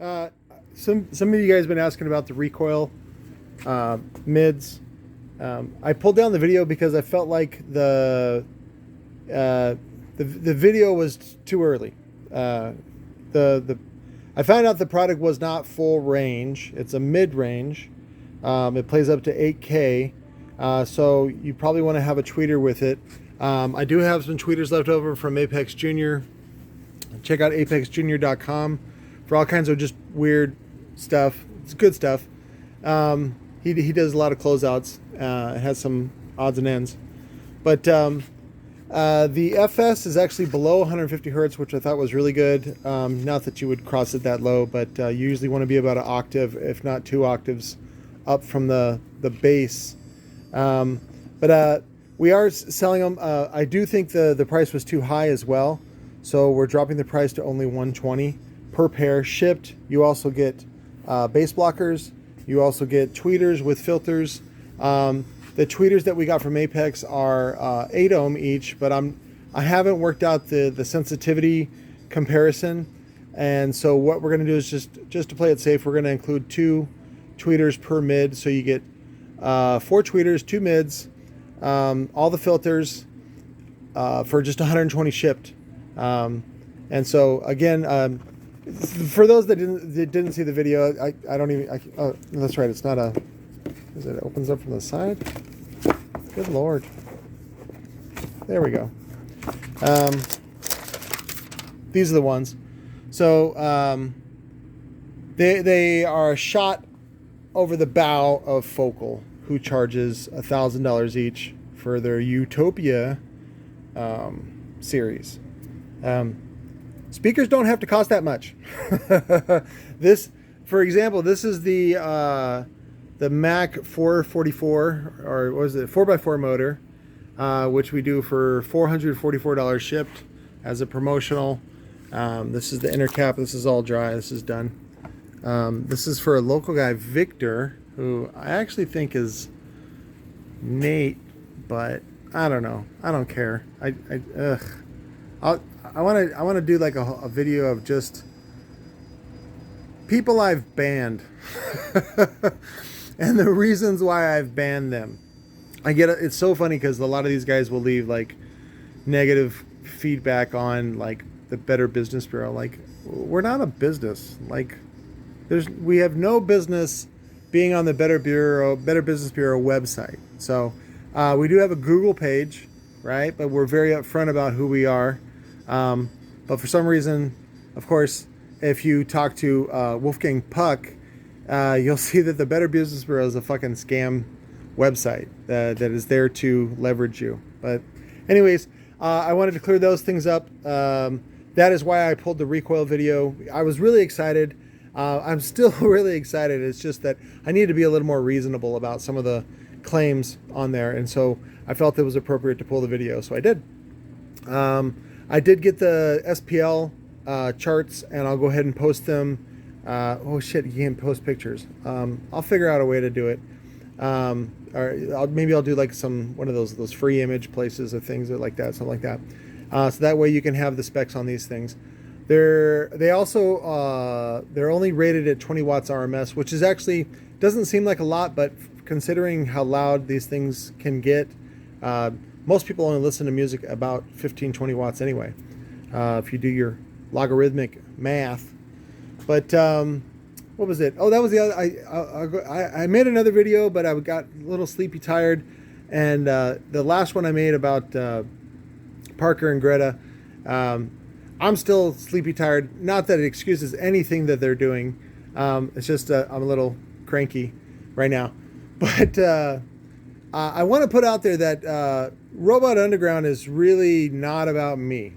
Some of you guys have been asking about the recoil mids. I pulled down the video because I felt like the video was too early. I found out the product was not full range. It's a mid range. It plays up to 8K. So you probably want to have a tweeter with it. I do have some tweeters left over from Apex Junior. Check out apexjunior.com for all kinds of just weird stuff. It's good stuff. He does a lot of closeouts. It has some odds and ends. But the FS is actually below 150 hertz, which I thought was really good. Not that you would cross it that low, but you usually want to be about an octave, if not 2 octaves, up from the bass. But we are selling them. I do think the price was too high as well. So we're dropping the price to only $120 per pair shipped. You also get bass blockers. You also get tweeters with filters. The tweeters that we got from Apex are 8 ohm each, but I haven't worked out the sensitivity comparison. And so what we're going to do is just to play it safe, we're going to include 2 tweeters per mid. So you get 4 tweeters, 2 mids, all the filters for just 120 shipped. And so again, for those that didn't see the video, I don't even, oh, that's right. It's not a, is it opens up from the side? Good Lord. There we go. These are the ones. So, they are shot over the bow of Focal, who charges $1,000 each for their Utopia, series. Speakers don't have to cost that much. This, for example, this is the Mac 444, or what is it, 4x4 motor, which we do for $444 shipped as a promotional. This is the inner cap. This is all dry. This is done. This is for a local guy, Victor, who I actually think is Nate, but I don't know. I don't care. I want to do like a video of just people I've banned and the reasons why I've banned them. I get it. It's so funny because a lot of these guys will leave like negative feedback on like the Better Business Bureau. Like, we're not a business. Like, we have no business being on the Better Business Bureau website. So we do have a Google page, right? But we're very upfront about who we are. But for some reason, of course, if you talk to Wolfgang Puck, you'll see that the Better Business Bureau is a fucking scam website that is there to leverage you. But anyways, I wanted to clear those things up. That is why I pulled the recoil video. I was really excited. I'm still really excited. It's just that I need to be a little more reasonable about some of the claims on there. And so I felt it was appropriate to pull the video. So I did. I did get the SPL charts, and I'll go ahead and post them. Oh shit, you can't post pictures. I'll figure out a way to do it. Or maybe I'll do like one of those free image places or things like that, something like that. So that way you can have the specs on these things. They're only rated at 20 watts RMS, which is actually doesn't seem like a lot, but considering how loud these things can get, most people only listen to music about 15-20 watts anyway, if you do your logarithmic math. But what was it? Oh, that was the other. I made another video, but I got a little sleepy tired, and the last one I made about Parker and Greta, I'm still sleepy tired. Not that it excuses anything that they're doing. It's just I'm a little cranky right now. But I want to put out there that Robot Underground is really not about me.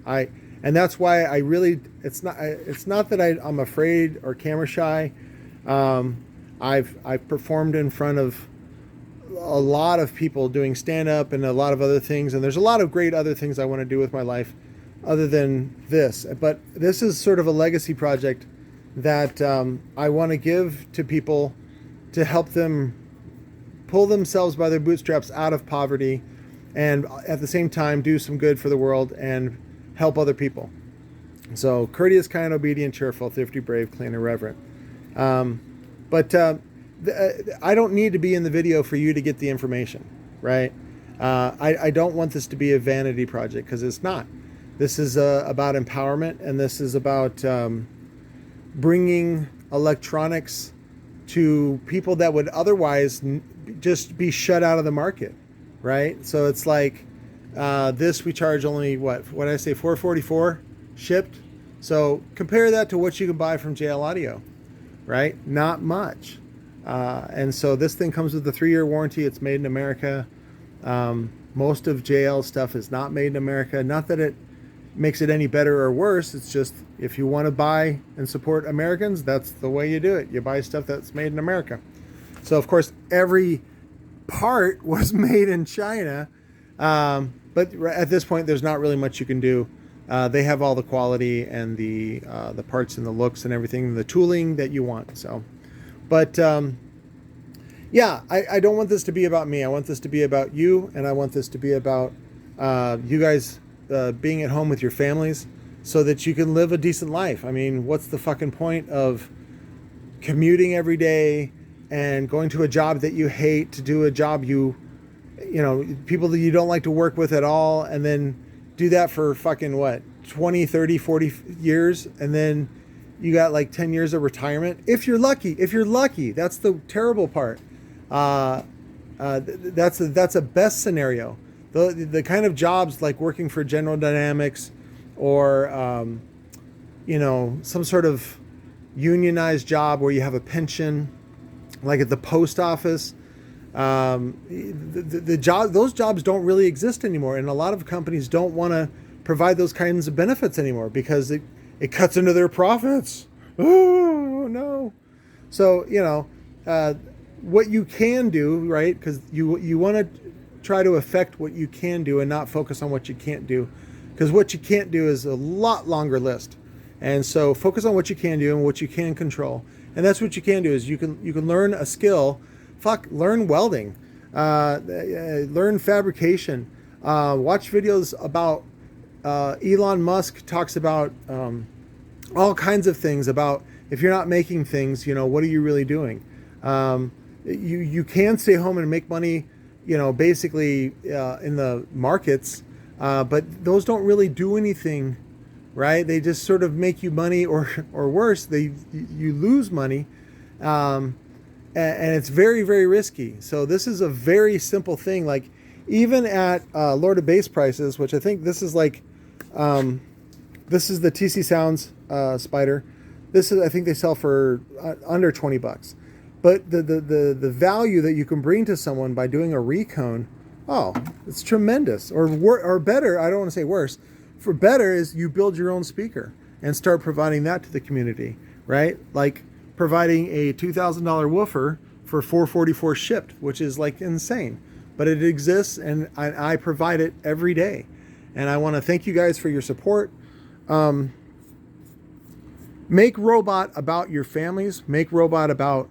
And that's why I really, it's not that I'm afraid or camera shy. I've performed in front of a lot of people doing stand-up and a lot of other things, and there's a lot of great other things I want to do with my life other than this. But this is sort of a legacy project that I want to give to people to help them pull themselves by their bootstraps out of poverty, and at the same time do some good for the world and help other people. So courteous, kind, obedient, cheerful, thrifty, brave, clean, and reverent. I don't need to be in the video for you to get the information, right? I don't want this to be a vanity project, because it's not. This is about empowerment, and this is about bringing electronics to people that would otherwise just be shut out of the market, right? So it's like this, we charge only what did I say, $444 shipped. So compare that to what you can buy from JL Audio, right? Not much. And so this thing comes with a 3-year warranty. It's made in America. Most of JL stuff is not made in America. Not that it makes it any better or worse. It's just, if you want to buy and support Americans, that's the way you do it. You buy stuff that's made in America. So of course, every part was made in China. But at this point, there's not really much you can do. They have all the quality and the parts and the looks and everything, the tooling that you want. So, but yeah, I don't want this to be about me. I want this to be about you, and I want this to be about you guys being at home with your families so that you can live a decent life. I mean, what's the fucking point of commuting every day and going to a job that you hate, to do a job you know, people that you don't like to work with at all, and then do that for fucking what, 20, 30, 40 years, and then you got like 10 years of retirement. If you're lucky, that's the terrible part. That's a best scenario. The kind of jobs like working for General Dynamics or, you know, some sort of unionized job where you have a pension, like at the post office. Those jobs don't really exist anymore, and a lot of companies don't want to provide those kinds of benefits anymore because it cuts into their profits. Oh no! So you know what you can do, right? Because you want to try to affect what you can do and not focus on what you can't do, because what you can't do is a lot longer list. And so focus on what you can do and what you can control, and that's what you can do. Is you can learn a skill. Learn welding, learn fabrication, watch videos about Elon Musk talks about all kinds of things about, if you're not making things, you know, what are you really doing? You can stay home and make money, you know, basically in the markets, but those don't really do anything, right? They just sort of make you money, or worse, you lose money. And it's very, very risky. So this is a very simple thing. Like even at Lord of Bass prices, which I think this is like, this is the T.C.O.Z Spider. This is, I think they sell for under $20. But the value that you can bring to someone by doing a recone, oh, it's tremendous. Or better, I don't want to say worse. For better is you build your own speaker and start providing that to the community, right? Like providing a $2,000 woofer for $444 shipped, which is like insane, but it exists, and I provide it every day. And I want to thank you guys for your support. Make Robot about your families. Make Robot about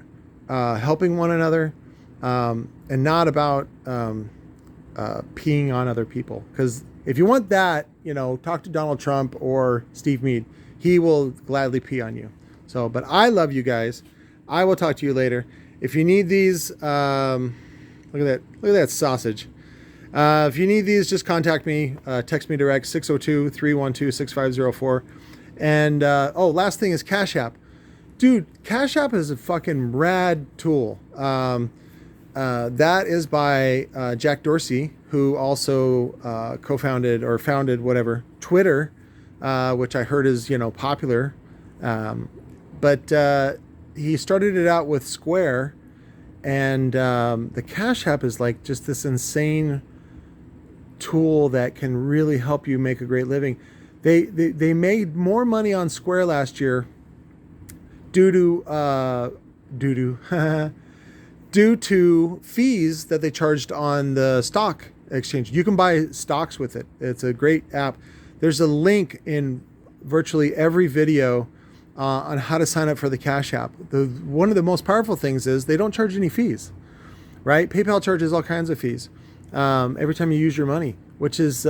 helping one another, and not about peeing on other people. Because if you want that, you know, talk to Donald Trump or Steve Meade. He will gladly pee on you. So, but I love you guys. I will talk to you later. If you need these, look at that sausage. If you need these, just contact me. Text me direct, 602-312-6504. And, last thing is Cash App. Dude, Cash App is a fucking rad tool. That is by Jack Dorsey, who also co-founded or founded whatever, Twitter, which I heard is, you know, popular. But he started it out with Square, and the Cash App is like just this insane tool that can really help you make a great living. They made more money on Square last year due to fees that they charged on the stock exchange. You can buy stocks with it. It's a great app. There's a link in virtually every video on how to sign up for the Cash App. One of the most powerful things is they don't charge any fees, right? PayPal charges all kinds of fees every time you use your money, which is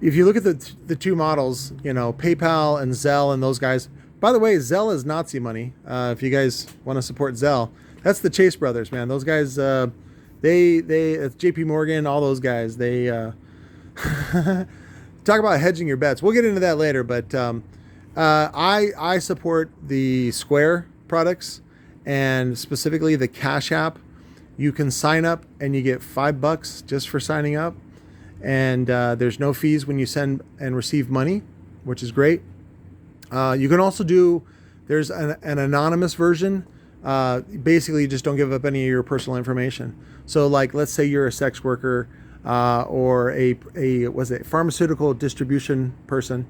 if you look at the two models, you know, PayPal and Zelle and those guys. By the way, Zelle is Nazi money. If you guys want to support Zelle, that's the Chase brothers, man. Those guys, it's JP Morgan, all those guys. They talk about hedging your bets. We'll get into that later, but I support the Square products, and specifically the Cash App. You can sign up and you get $5 just for signing up. And there's no fees when you send and receive money, which is great. You can also there's an anonymous version. Basically, you just don't give up any of your personal information. So like, let's say you're a sex worker or a pharmaceutical distribution person.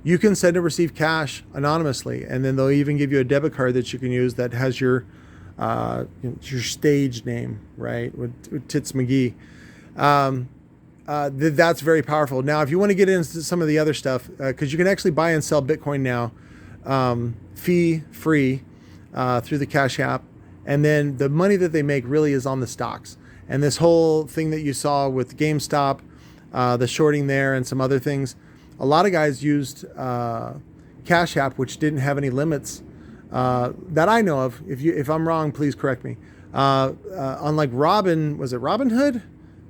You can send and receive cash anonymously. And then they'll even give you a debit card that you can use that has your stage name, right? With Tits McGee. That's very powerful. Now, if you want to get into some of the other stuff, because you can actually buy and sell Bitcoin now, fee-free through the Cash App, and then the money that they make really is on the stocks. And this whole thing that you saw with GameStop, the shorting there, and some other things, a lot of guys used Cash App, which didn't have any limits that I know of. If I'm wrong, please correct me. Unlike Robinhood?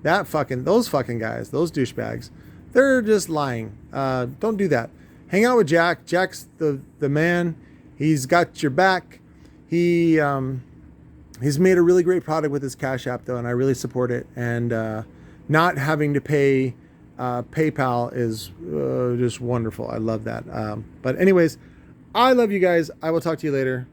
Those fucking guys, those douchebags, they're just lying. Don't do that. Hang out with Jack. Jack's the man. He's got your back. He's made a really great product with his Cash App though, and I really support it. And not having to pay PayPal is just wonderful. I love that. But anyways, I love you guys. I will talk to you later.